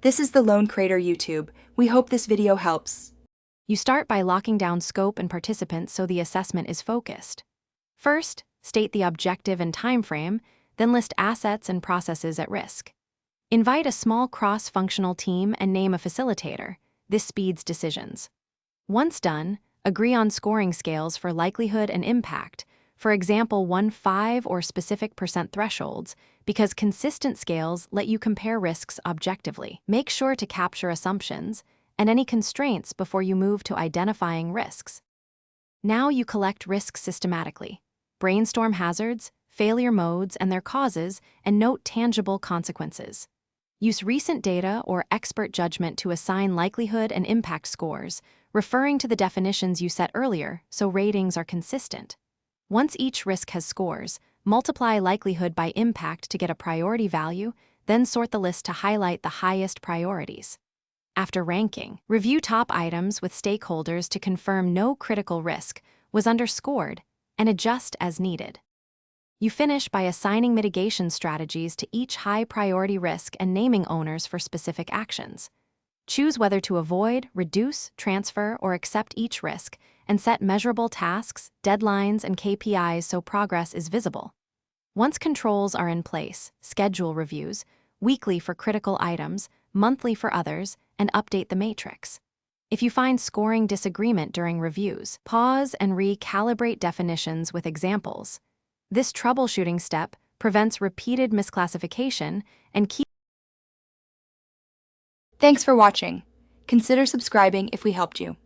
This is the Lone Crater YouTube. We hope this video helps. You start by locking down scope and participants so the assessment is focused. First, state the objective and timeframe, then list assets and processes at risk. Invite a small cross-functional team and name a facilitator. This speeds decisions. Once done, agree on scoring scales for likelihood and impact, for example 1, 5, or specific % thresholds, because consistent scales let you compare risks objectively. Make sure to capture assumptions and any constraints before you move to identifying risks. Now you collect risks systematically. Brainstorm hazards, failure modes and their causes, and note tangible consequences. Use recent data or expert judgment to assign likelihood and impact scores, referring to the definitions you set earlier so ratings are consistent. Once each risk has scores, multiply likelihood by impact to get a priority value, then sort the list to highlight the highest priorities. After ranking, review top items with stakeholders to confirm no critical risk was underscored and adjust as needed. You finish by assigning mitigation strategies to each high-priority risk and naming owners for specific actions. Choose whether to avoid, reduce, transfer, or accept each risk, and set measurable tasks, deadlines, and KPIs so progress is visible. Once controls are in place, schedule reviews, weekly for critical items, monthly for others, and update the matrix. If you find scoring disagreement during reviews, pause and recalibrate definitions with examples. This troubleshooting step prevents repeated misclassification and keeps. Thanks for watching. Consider subscribing if we helped you.